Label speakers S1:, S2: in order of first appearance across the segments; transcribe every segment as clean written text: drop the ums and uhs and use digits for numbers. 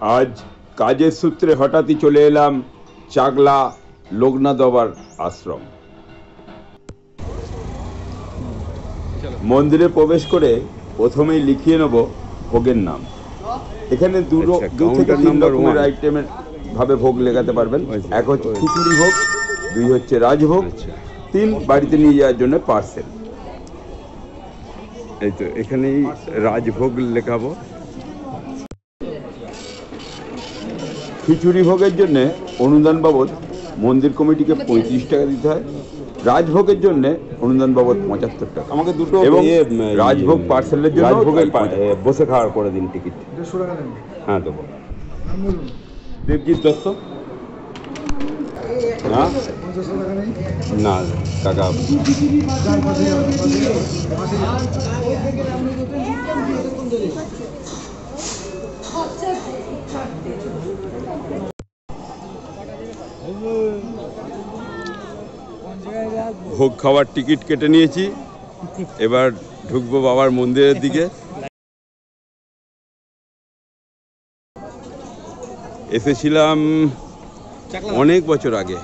S1: আজ কাজের সূত্রে হঠাৎই চলে এলাম চাকলা লোকনাথ বাবার আশ্রম। মন্দিরে প্রবেশ করে প্রথমেই লিখিয়ে নেব ভোগের নাম। এখানে দু থেকে তিন রকমের আইটেমের ভাবে ভোগ লেখাতে পারবেন। এক হচ্ছে খিচুড়ি ভোগ, দুই হচ্ছে রাজভোগ, তিন বাড়িতে নিয়ে যাওয়ার জন্য পার্সেল। এই তো এখানেই রাজভোগ লেখাবো। খিচুড়ি ভোগের জন্য অনুদান বাবদ মন্দির কমিটিকে 35 টাকা দিতে হয়, রাজভোগের জন্য অনুদান বাবদ 75 টাকা। আমাকে দুটো এবং রাজভোগ পার্সেলের জন্য বসে খাওয়ার করে দিন টিকিট। হ্যাঁ দেবো। দেবজিৎ দত্ত। না কাকা ভোগ খাওয়ার টিকিট কেটে নিয়েছি, এবার ঢুকবো বাবার মন্দিরের দিকে। এসেছিলাম অনেক বছর আগে।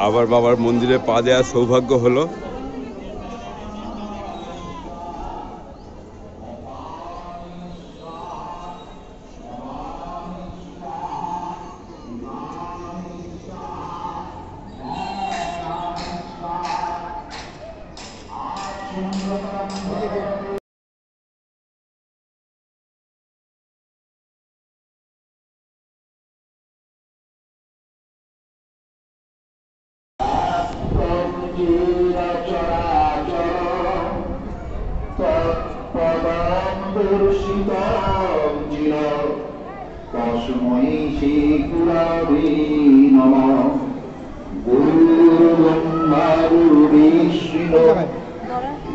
S1: আবার বাবার মন্দিরে পা দেওয়ার সৌভাগ্য হলো।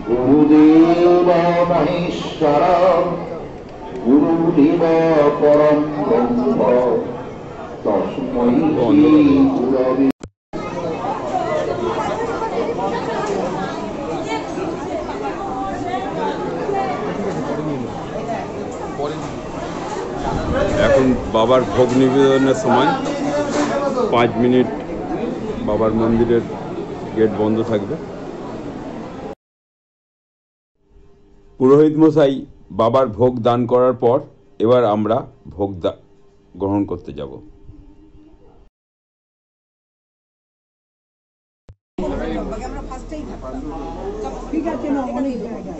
S2: গুরুদেব মহেশ্বর গুরুদেব পরম ব্রহ্ম তস্मै শ্রী গুরবে।
S1: এখন বাবার ভোগ নিবেদনের সময় 5 মিনিট বাবার মন্দিরের গেট বন্ধ থাকবে। পুরোহিত মশাই বাবার ভোগ দান করার পর এবার আমরা ভোগ গ্রহণ করতে যাব।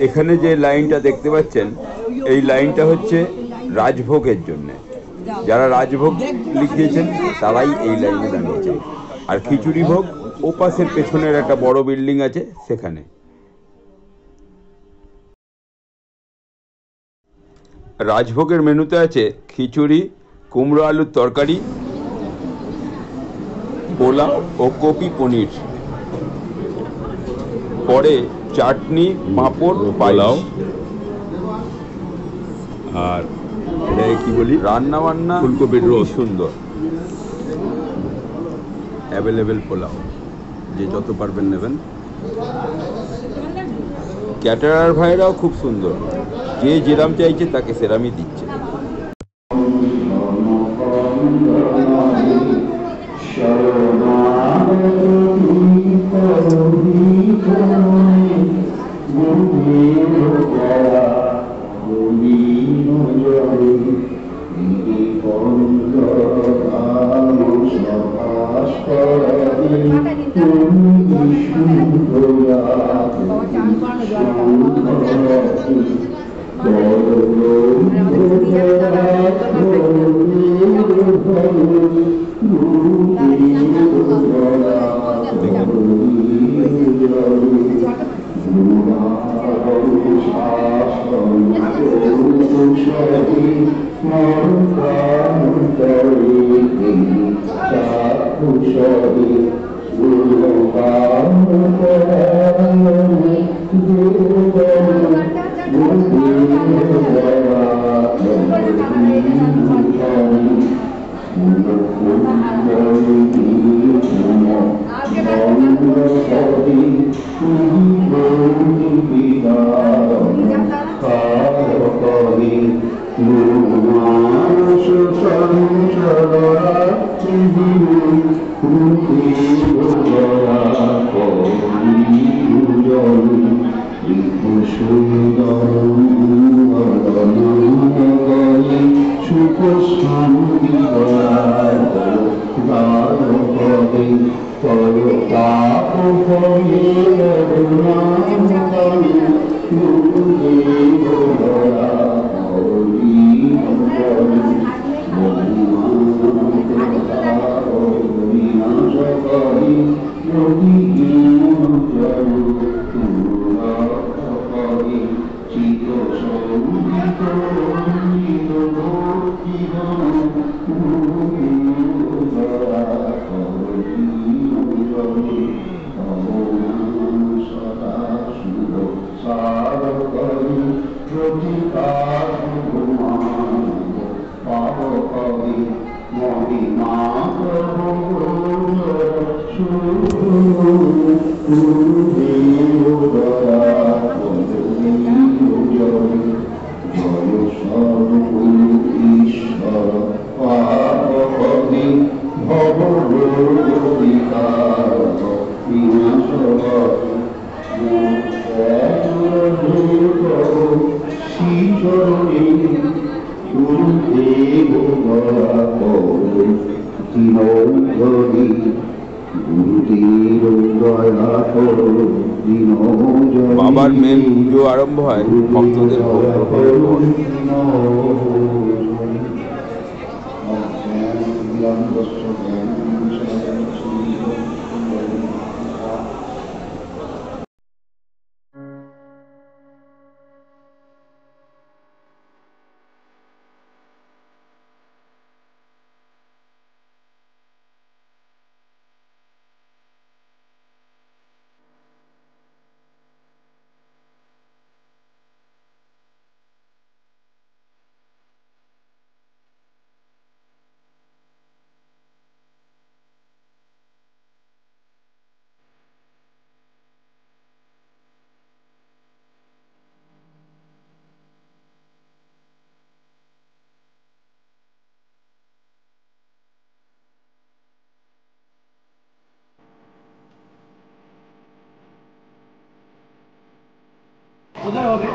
S1: এখানে যে লাইনটা দেখতে পাচ্ছেন এই লাইনটা হচ্ছে রাজভোগের জন্য। যারা রাজভোগ লিখিয়েছেন তারাই এই লাইনে দাঁড়িয়েছেন। আর খিচুড়ি ভোগ ও পাশের পেছনের একটা বড় বিল্ডিং আছে সেখানে। রাজভোগের মেনুতে আছে খিচুড়ি, কুমড়ো আলুর তরকারি, পোলাও ও কপি পনির, পরে চাটনি, পাঁপড়, পোলাও, আর কি বলি রান্না বান্না ফুলকপির রোস্ট। সুন্দর অ্যাভেলেবেল পোলাও, যে যত পারবেন নেবেন। ক্যাটারার ভাইরাও খুব সুন্দর, যে যেরাম চাইছে তাকে সেরামই দিচ্ছে। বাবার মেন পুজো আরম্ভ হয় ভক্তদের
S3: কোথায় হবে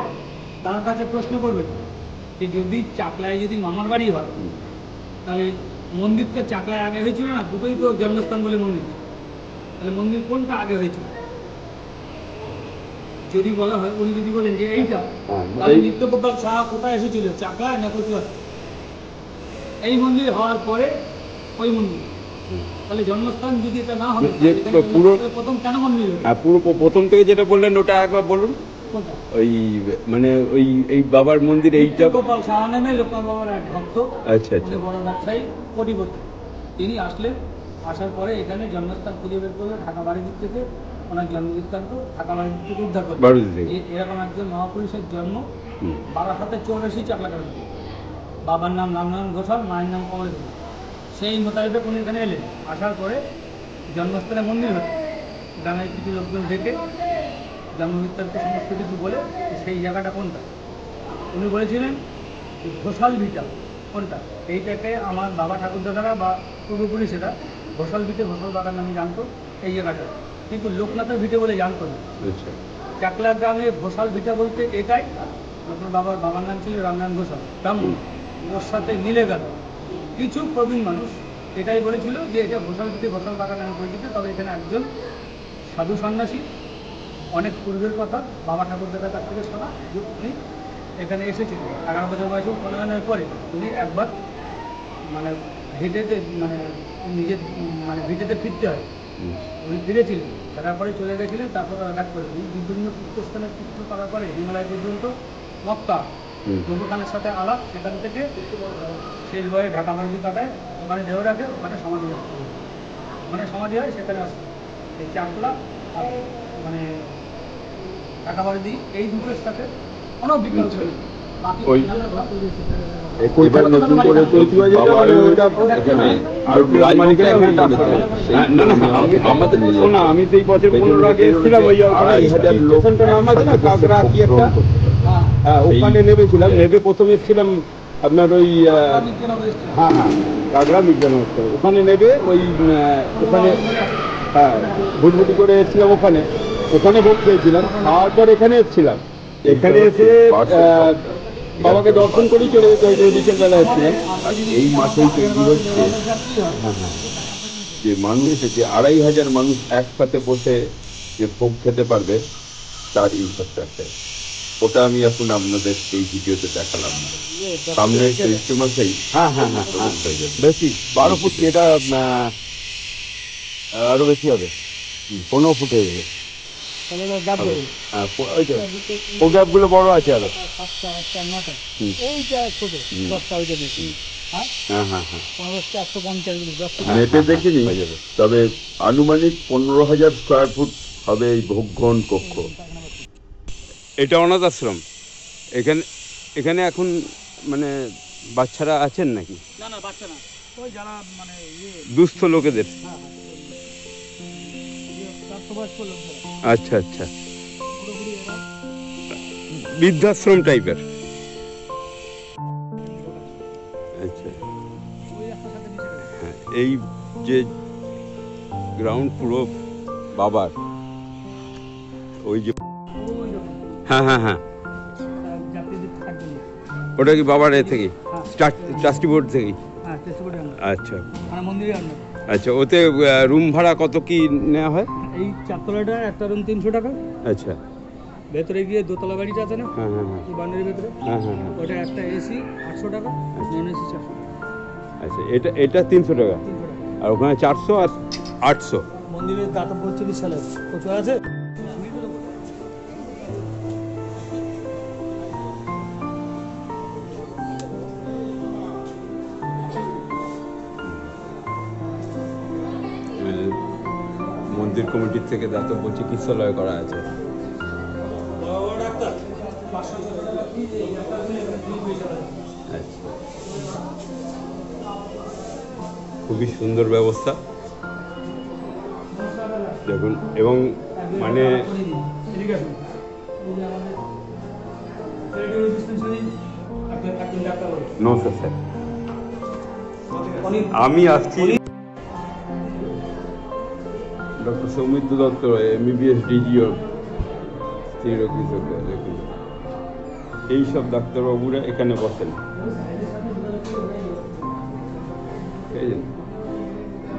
S3: তার কাছে প্রশ্ন করবে যে যদি চাকলায় যদি মামার বাড়ি হয় তাহলে মন্দির তো চাকলায় আগে হয়েছিল না, দুটোই তো জন্মস্থান বলে মন্দির, তাহলে মন্দির কোনটা আগে হয়েছিল? যদি বলা হয়, উনি যদি বলেন যে এইটা, তাহলে নিত্যগোপাল সাহা কোথায় এসেছিল, চাকলায় না কোথায়? এই মন্দির হওয়ার পরে ওই মন্দির, তাহলে জন্মস্থান যদি এটা না হবে প্রথম কেন মন্দির?
S1: পুরো প্রথম থেকে যেটা বললেন ওটা একবার বলুন। ওই মানে ওই এই বাবার মন্দির এইটা
S3: গোপাল সাহা নামে লোকনাথ বাবার এক ভক্ত,
S1: আচ্ছা আচ্ছা,
S3: বড় ব্যবসায়ী কোটিপতি। তিনি আসলেন, আসার পরে এখানে জন্মস্থান খুঁজে বের করলেন ঢাকা বাড়ি দিক থেকে, ওনার জন্মবৃত্তান্ত ঢাকা বাড়ি দিক থেকে উদ্ধার করলেন। এরকম একজন মহাপুরুষের জন্ম বারাসাতে 84 চাকলা গ্রামে। বাবার নাম রামনারায়ণ ঘোষাল, মায়ের নাম কমল ঘোষাল। সেই মোতাবেক উনি এখানে এলেন, আসার পরে জন্মস্থানে মন্দির হতো, গ্রামের কিছু লোকজন ডেকে জন্মবৃত্তান্ত সমস্ত কিছু বলে সেই জায়গাটা কোনটা উনি বলেছিলেন ঘোষাল ভিটা কোনটা, এইটাকে আমার বাবা ঠাকুরদাদারা বা পূর্বপুরুষেরা ঘোষাল ভিটে, ঘোষাল বাগান নামে জানতো এই জায়গাটা, কিন্তু লোকনাথের ভিটে বলে জানতো না। চাকলা গ্রামে ঘোষাল ভিটা বলতে এটাই, আপনার বাবার নাম ছিল রামনারায়ণ ঘোষাল ব্রাহ্মণ, ওর সাথে মিলে গেল কিছু প্রবীণ মানুষ এটাই বলেছিল যে এটা ঘোষাল ভিটে, ঘোষাল বাগান নামে পরিচিত। তবে এখানে একজন সাধু সন্ন্যাসী, অনেক পূর্বের কথা, বাবা ঠাকুরদাদার কাছ থেকে শোনা, উনি এখানে এসেছিলেন 11 বছর বয়সে প্রণয়নের পরে। উনি একবার মানে ভিটেতে, মানে নিজের মানে ভিটেতে ফিরতে হয়, উনি ফিরেছিলেন, তারপরে চলে গেছিলেন, তারপর আঘাত করেছেন বিভিন্ন তীর্থস্থানে তীর্থ করার পরে হিমালয় পর্যন্ত মক্কা প্রভু খানের সাথে আলাপ, সেখান থেকে শেষ বয়ে ঢাকা বাড়ি কাটায়, ওখানে দেহ রাখে, ওখানে সমাধি হয়, ওখানে সমাধি হয়, সেখানে আসে এই চাকলা মানে ঢাকা বাড়ি এই দুটোর সাথে কোনো বিকল্প নেই।
S1: ওই এবার নতুন করে এখানে আর রাজমানিকের আমাদের
S4: না আমি তো এই বছর 15 আগে এসেছিলাম ওই স্টেশনটার নাম আছে না কাকড়া কি একটা, হ্যাঁ ওখানে নেমেছিলাম, নেমে প্রথমে এসেছিলাম আপনার ওই হ্যাঁ কাকড়া বিজ্ঞান ওখানে নেবে ওই ওখানে হ্যাঁ ভুটভুটি করে এসেছিলাম, ওখানে ভোগ খেয়েছিলাম, খাওয়ার পর এখানে এসেছিলাম, এখানে এসে বাবাকে দর্শন করেই চলে যেতে হয়তো বিকেলবেলা এসেছিলাম।
S1: আর এই মাসেই তৈরি হচ্ছে যে মানুষ এসেছে 2500 মানুষ একসাথে বসে যে ভোগ খেতে পারবে তার ইনফ্রাস্ট্রাকচার, ওটা আমি এখন আপনাদের এই ভিডিওতে দেখালাম না। সামনে চৈত্র মাসেই
S4: হ্যাঁ বেশি 12 ফুট, এটা আরো বেশি হবে, 15 ফুট হয়ে যাবে। হ্যাঁ ও গ্যাপগুলো বড় আছে আরো।
S1: মেপে দেখিনি, তবে আনুমানিক 15,000 স্কোয়ার ফুট হবে এই ভোগ্যন কক্ষ।
S5: এটা অনাথ আশ্রম। এখানে এখন মানে বাচ্চারা আছেন নাকি?
S3: না না বাচ্চা না, ওই যারা মানে
S5: দুস্থ লোকেদের। আচ্ছা বৃদ্ধাশ্রম টাইপের। আচ্ছা হ্যাঁ, এই যে গ্রাউন্ড পুরো বাবার, ওই যে হ্যাঁ ওটা কি বাবার এ থেকে ট্রাস্টি বোর্ড থেকে? আচ্ছা আচ্ছা, ওতে রুম ভাড়া কত কি নেওয়া হয়?
S3: এই 4 তলাটা একটা রুম 300 টাকা।
S5: আচ্ছা,
S3: ভেতরে গিয়ে দোতলা বাড়িটা আছে না,
S5: হ্যাঁ
S3: বানের ভেতরে, ওটা একটা এসি 800 টাকা, নন এসি 400 টাকা।
S5: আচ্ছা, এটা 300 টাকা, আর ওখানে 400 আর 800।
S3: মন্দিরের দাতব্য 40 সালে কত আছে?
S5: মন্দির কমিটির থেকে দাতব্য চিকিৎসালয় করা আছে। খুবই সুন্দর ব্যবস্থা দেখুন, এবং মানে নমস্কার স্যার, আমি আসছি doctor Soumitra Dutta, MBBS DGO এইসব ডাক্তারবাবুরা এখানে বসেন।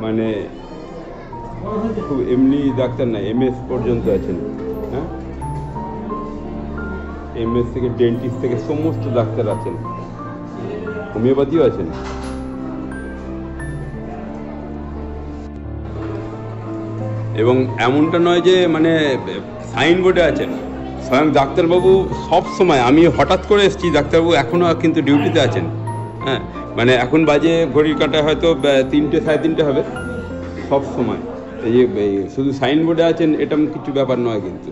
S5: মানে খুব এমনি ডাক্তার না, MS পর্যন্ত আছেন। হ্যাঁ, MS থেকে ডেন্টিস্ট থেকে সমস্ত ডাক্তার আছেন, হোমিওপ্যাথিও আছেন। এবং এমনটা নয় যে মানে সাইনবোর্ডে আছেন, স্বয়ং ডাক্তারবাবু সব সময়, আমি হঠাৎ করে এসেছি, ডাক্তারবাবু এখনও কিন্তু ডিউটিতে আছেন। হ্যাঁ, মানে এখন বাজে ঘড়ির কাঁটায় হয়তো 3টে 3:30 হবে, সব সময় এই যে শুধু সাইনবোর্ডে আছেন এটা কিছু ব্যাপার নয় কিন্তু।